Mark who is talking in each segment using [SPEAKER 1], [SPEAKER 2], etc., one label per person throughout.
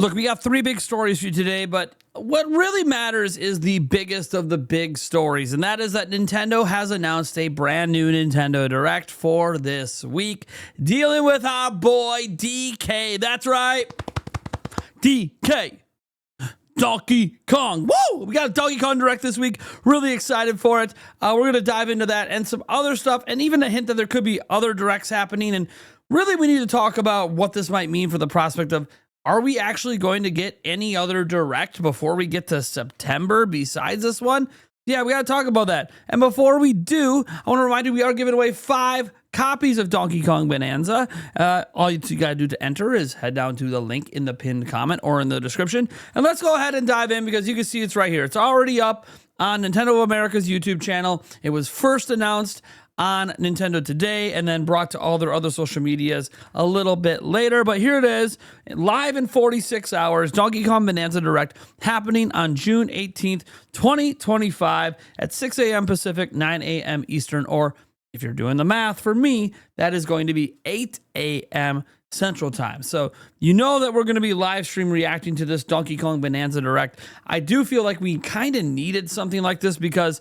[SPEAKER 1] Look, we got three big stories for you today, but what really matters is the biggest of the big stories, and that is that Nintendo has announced a brand new Nintendo Direct for this week, dealing with our boy DK. That's right, DK. Donkey Kong. Woo! We got a Donkey Kong Direct this week. Really excited for it. We're going to dive into that and some other stuff, and even a hint that there could be other Directs happening. And really, we need to talk about what this might mean for the prospect of, are we actually going to get any other Direct before we get to September besides this one? Yeah, we got to talk about that. And before we do, I want to remind you, we are giving away 5 copies of Donkey Kong Bananza. All you got to do to enter is head down to the link in the pinned comment or in the description. And let's go ahead and dive in because you can see it's right here. It's already up on Nintendo of America's YouTube channel. It was first announced on Nintendo Today and then brought to all their other social medias a little bit later. But here it is, live in 46 hours, Donkey Kong Bananza Direct happening on June 18th, 2025 at 6 a.m. Pacific, 9 a.m. Eastern, or if you're doing the math for me, that is going to be 8 a.m. Central Time. So you know that we're going to be live stream reacting to this Donkey Kong Bananza Direct. I do feel like we kind of needed something like this because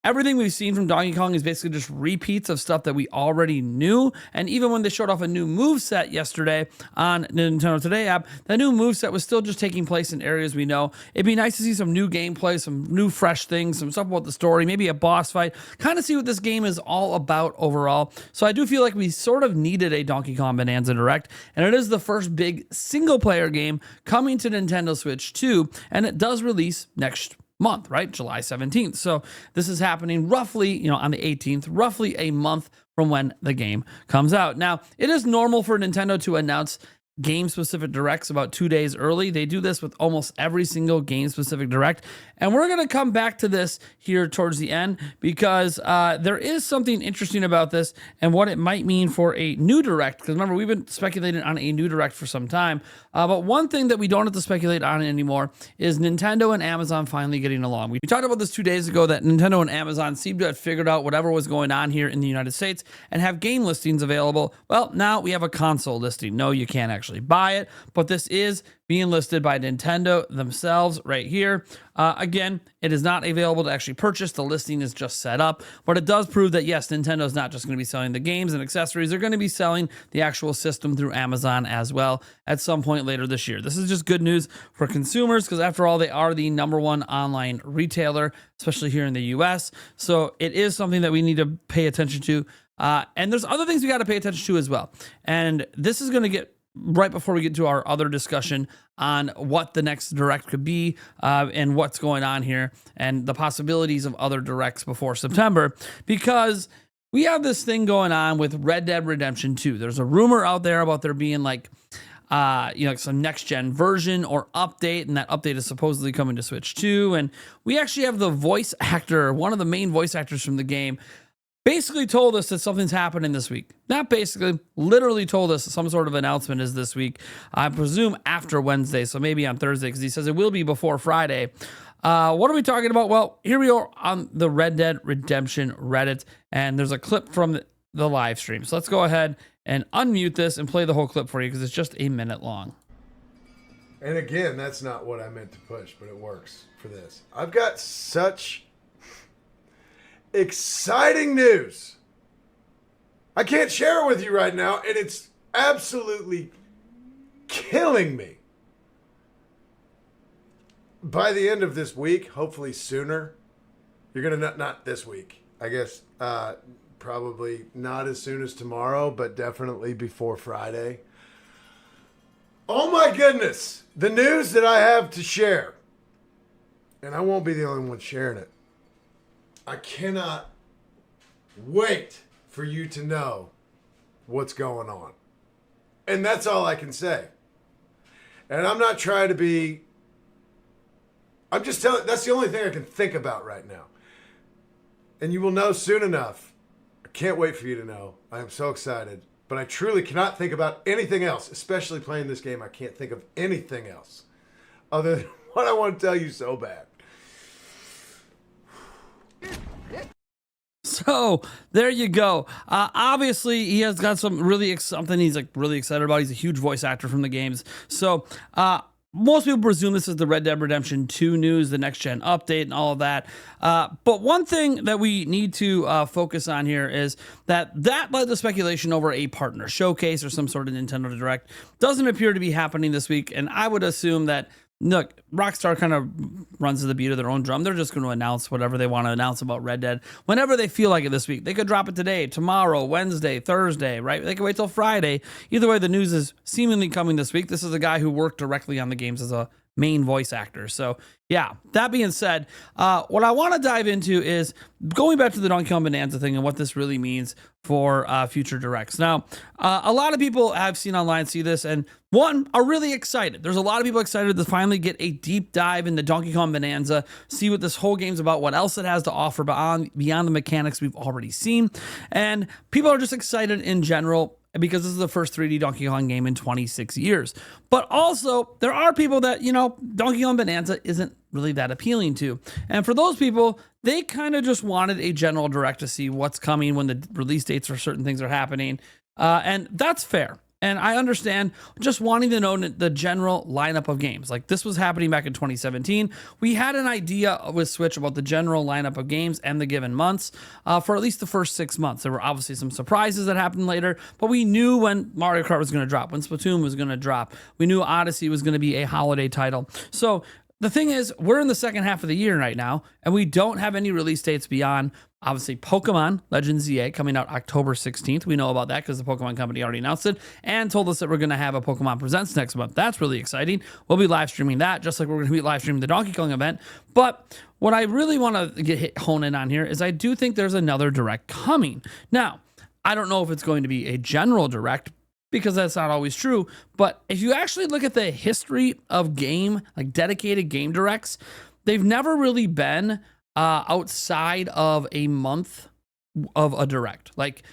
[SPEAKER 1] everything we've seen from Donkey Kong is basically just repeats of stuff that we already knew. And even when they showed off a new moveset yesterday on Nintendo Today app, the new moveset was still just taking place in areas we know. It'd be nice to see some new gameplay, some new fresh things, some stuff about the story, maybe a boss fight, kind of see what this game is all about overall. So I do feel like we sort of needed a Donkey Kong Bonanza Direct, and it is the first big single-player game coming to Nintendo Switch 2, and it does release next month, right? July 17th. So this is happening roughly, on the 18th, roughly a month from when the game comes out. Now, it is normal for Nintendo to announce game-specific directs about 2 days early. They do this with almost every single game-specific direct. And we're going to come back to this here towards the end because there is something interesting about this and what it might mean for a new direct. Because remember, we've been speculating on a new direct for some time. But one thing that we don't have to speculate on anymore is Nintendo and Amazon finally getting along. We talked about this 2 days ago that Nintendo and Amazon seemed to have figured out whatever was going on here in the United States and have game listings available. Well, now we have a console listing. No, you can't actually buy it, but this is being listed by Nintendo themselves right here. Again, it is not available to actually purchase. The listing is just set up, but it does prove that yes, Nintendo is not just going to be selling the games and accessories. They're going to be selling the actual system through Amazon as well at some point later this year. This is just good news for consumers because after all, they are the #1 online retailer, especially here in the US. So it is something that we need to pay attention to. And there's other things we got to pay attention to as well. And this is going to get right before we get to our other discussion on what the next direct could be and what's going on here and the possibilities of other directs before September, because we have this thing going on with Red Dead Redemption 2. There's a rumor out there about there being like some next gen version or update, and that update is supposedly coming to Switch 2. And we actually have the voice actor, one of the main voice actors from the game, basically told us that something's happening this week. Not basically, literally told us some sort of announcement is this week. I presume after Wednesday, so maybe on Thursday, because he says it will be before Friday. What are we talking about? Well, here we are on the Red Dead Redemption Reddit, and there's a clip from the live stream. So let's go ahead and unmute this and play the whole clip for you because it's just a minute long.
[SPEAKER 2] And again, that's not what I meant to push, but it works for this. I've got such exciting news. I can't share it with you right now, and it's absolutely killing me. By the end of this week, hopefully sooner, you're going to not this week, I guess, probably not as soon as tomorrow, but definitely before Friday. Oh my goodness, the news that I have to share, and I won't be the only one sharing it. I cannot wait for you to know what's going on. And that's all I can say. And I'm not trying to be, I'm just telling, that's the only thing I can think about right now. And you will know soon enough. I can't wait for you to know. I am so excited. But I truly cannot think about anything else, especially playing this game. I can't think of anything else other than what I want to tell you so bad.
[SPEAKER 1] So there you go. Obviously, he has got some something he's like really excited about. He's a huge voice actor from the games. So most people presume this is the Red Dead Redemption 2 news, the next gen update, and all of that. But one thing that we need to focus on here is that led to speculation over a partner showcase or some sort of Nintendo Direct. Doesn't appear to be happening this week, and I would assume that, look, Rockstar kind of runs to the beat of their own drum. They're just going to announce whatever they want to announce about Red Dead whenever they feel like it this week. They could drop it today, tomorrow, Wednesday, Thursday, right? They could wait till Friday. Either way, the news is seemingly coming this week. This is a guy who worked directly on the games as a main voice actor. So yeah, that being said, what I want to dive into is going back to the Donkey Kong Bonanza thing and what this really means for future directs. Now, a lot of people I've seen online see this and are really excited. There's a lot of people excited to finally get a deep dive into Donkey Kong Bonanza, see what this whole game's about, what else it has to offer beyond the mechanics we've already seen. And people are just excited in general because this is the first 3D Donkey Kong game in 26 years. But also, there are people that, Donkey Kong Bonanza isn't really that appealing to. And for those people, they kind of just wanted a general direct to see what's coming when the release dates for certain things are happening. And that's fair. And I understand just wanting to know the general lineup of games. Like this was happening back in 2017. We had an idea with Switch about the general lineup of games and the given months for at least the first 6 months. There were obviously some surprises that happened later, but we knew when Mario Kart was going to drop, when Splatoon was going to drop. We knew Odyssey was going to be a holiday title. So the thing is, we're in the second half of the year right now, and we don't have any release dates beyond, obviously, Pokemon Legends ZA coming out October 16th. We know about that because the Pokemon Company already announced it and told us that we're going to have a Pokemon Presents next month. That's really exciting. We'll be live streaming that, just like we're going to be live streaming the Donkey Kong event. But what I really want to hone in on here is I do think there's another direct coming. Now, I don't know if it's going to be a general direct, because that's not always true. But if you actually look at the history of dedicated game directs, they've never really been outside of a month of a direct. Like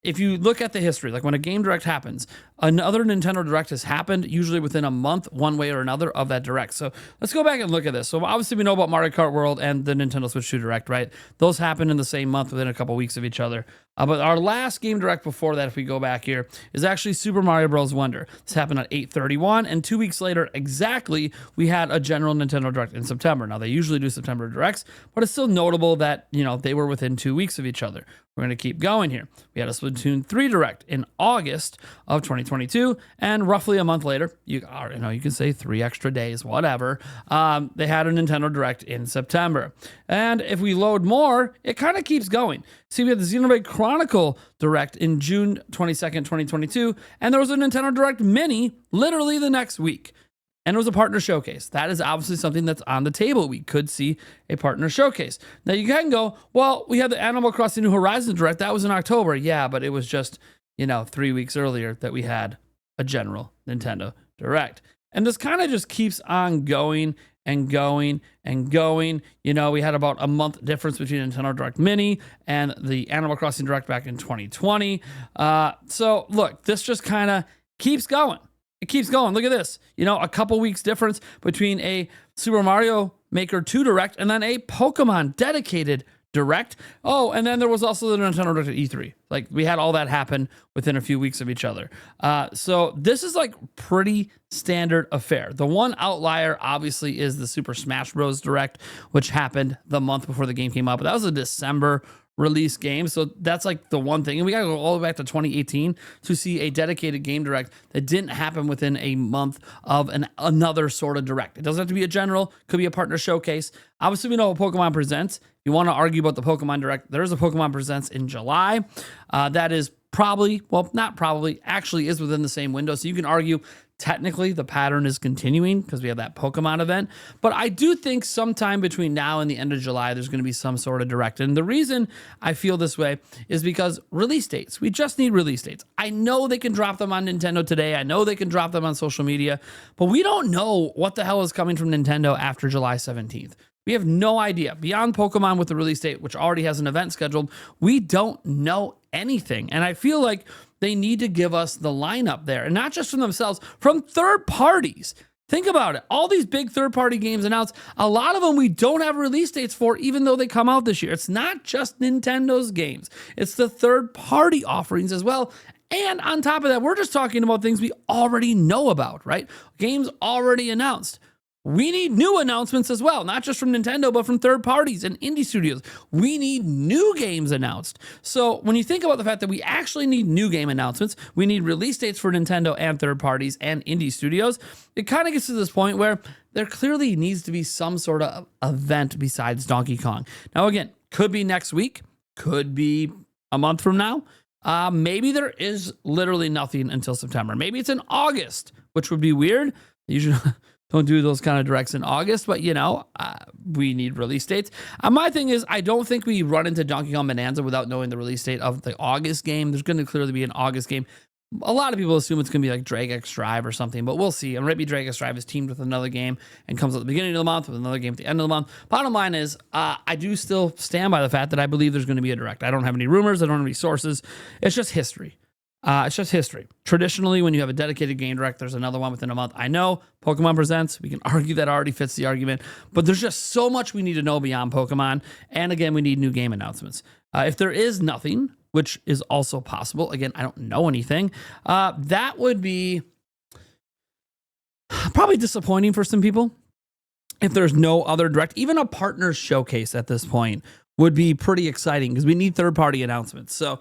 [SPEAKER 1] if you look at the history, like when a game direct happens, another Nintendo Direct has happened usually within a month, one way or another, of that direct. So let's go back and look at this. So obviously we know about Mario Kart World and the Nintendo Switch 2 Direct, right? Those happened in the same month within a couple weeks of each other. But our last game direct before that, if we go back here, is actually Super Mario Bros. Wonder. This happened at 8/31, and 2 weeks later, exactly, we had a general Nintendo Direct in September. Now, they usually do September Directs, but it's still notable that, they were within 2 weeks of each other. We're going to keep going here. We had a Splatoon 3 Direct in August of 2022, and roughly a month later, you can say 3 extra days, whatever, they had a Nintendo Direct in September. And if we load more, it kind of keeps going. See, we had the Xenoblade Chronicle Direct in June 22nd, 2022, and there was a Nintendo Direct Mini literally the next week. And it was a partner showcase. That is obviously something that's on the table. We could see a partner showcase. Now you can go, well, we had the Animal Crossing New Horizons Direct. That was in October. Yeah, but it was just, 3 weeks earlier that we had a general Nintendo Direct. And this kind of just keeps on going and going and going. We had about a month difference between Nintendo Direct Mini and the Animal Crossing Direct back in 2020. So look, this just kind of keeps going. It keeps going. Look at this. A couple weeks difference between a Super Mario Maker 2 Direct and then a Pokemon dedicated Direct. Oh, and then there was also the Nintendo Direct at E3. Like we had all that happen within a few weeks of each other. So this is like pretty standard affair. The one outlier obviously is the Super Smash Bros. Direct, which happened the month before the game came out. But that was a December release game. So that's like the one thing. And we got to go all the way back to 2018 to see a dedicated game direct that didn't happen within a month of another sort of direct. It doesn't have to be a general, could be a partner showcase. Obviously, we know what Pokemon Presents. If you want to argue about the Pokemon Direct, there is a Pokemon Presents in July. That is actually is within the same window. So you can argue technically the pattern is continuing because we have that Pokemon event. But I do think sometime between now and the end of July, there's going to be some sort of direct. And the reason I feel this way is because release dates. We just need release dates. I know they can drop them on Nintendo today. I know they can drop them on social media, but we don't know what the hell is coming from Nintendo after July 17th. We have no idea. Beyond Pokemon with the release date, which already has an event scheduled, we don't know anything. And I feel like they need to give us the lineup there, and not just from themselves, from third parties. Think about it. All these big third-party games announced, a lot of them we don't have release dates for, even though they come out this year. It's not just Nintendo's games. It's the third-party offerings as well. And on top of that, we're just talking about things we already know about, right? Games already announced. We need new announcements as well, not just from Nintendo, but from third parties and indie studios. We need new games announced. So when you think about the fact that we actually need new game announcements, we need release dates for Nintendo and third parties and indie studios, it kind of gets to this point where there clearly needs to be some sort of event besides Donkey Kong. Now, again, could be next week, could be a month from now. Maybe there is literally nothing until September. Maybe it's in August, which would be weird. Usually don't do those kind of directs in August, but we need release dates. My thing is, I don't think we run into Donkey Kong Bonanza without knowing the release date of the August game. There's going to clearly be an August game. A lot of people assume it's going to be like Drag X Drive or something, but we'll see. And maybe Drag X Drive is teamed with another game and comes at the beginning of the month with another game at the end of the month. Bottom line is, I do still stand by the fact that I believe there's going to be a direct. I don't have any rumors. I don't have any sources. It's just history. It's just history. Traditionally, when you have a dedicated game direct, there's another one within a month. I know Pokemon Presents. We can argue that already fits the argument, but there's just so much we need to know beyond Pokemon. And again, we need new game announcements. If there is nothing, which is also possible, again, I don't know anything, that would be probably disappointing for some people. If there's no other direct, even a partner showcase at this point would be pretty exciting because we need third-party announcements. So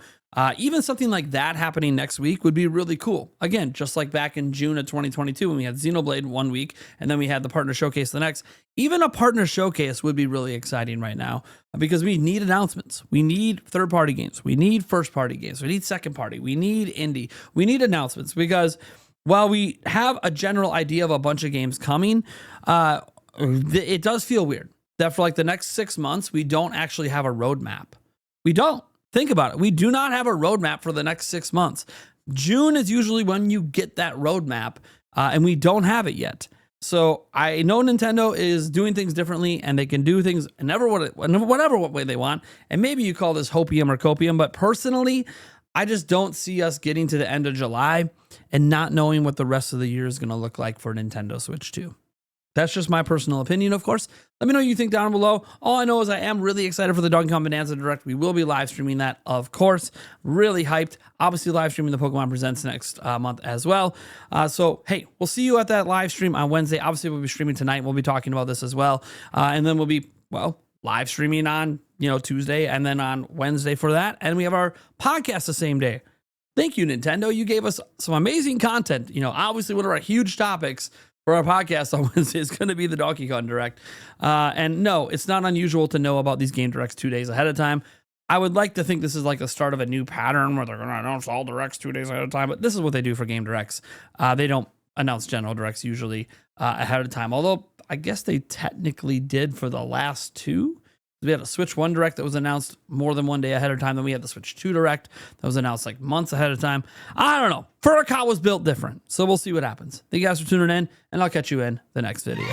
[SPEAKER 1] even something like that happening next week would be really cool. Again, just like back in June of 2022 when we had Xenoblade one week and then we had the partner showcase the next. Even a partner showcase would be really exciting right now because we need announcements. We need third-party games. We need first-party games. We need second-party. We need indie. We need announcements because while we have a general idea of a bunch of games coming, it does feel weird that for like the next 6 months, we don't actually have a roadmap. We don't. Think about it. We do not have a roadmap for the next 6 months. June is usually when you get that roadmap, and we don't have it yet. So I know Nintendo is doing things differently, and they can do things whatever way they want. And maybe you call this hopium or copium, but personally, I just don't see us getting to the end of July and not knowing what the rest of the year is going to look like for Nintendo Switch 2. That's just my personal opinion, of course. Let me know what you think down below. All I know is I am really excited for the Donkey Kong Bonanza Direct. We will be live streaming that, of course. Really hyped. Obviously, live streaming the Pokemon Presents next month as well. So, hey, we'll see you at that live stream on Wednesday. Obviously, we'll be streaming tonight. We'll be talking about this as well. And then we'll be, live streaming on, Tuesday and then on Wednesday for that. And we have our podcast the same day. Thank you, Nintendo. You gave us some amazing content. Obviously, one of our huge topics for our podcast on Wednesday is going to be the Donkey Kong Direct. And no, it's not unusual to know about these game directs 2 days ahead of time. I would like to think this is like the start of a new pattern where they're going to announce all directs 2 days ahead of time, but this is what they do for game directs. They don't announce general directs usually ahead of time, although I guess they technically did for the last two. We had a Switch 1 Direct that was announced more than 1 day ahead of time. Then we had the Switch 2 Direct that was announced like months ahead of time. I don't know. Furicot was built different. So we'll see what happens. Thank you guys for tuning in, and I'll catch you in the next video.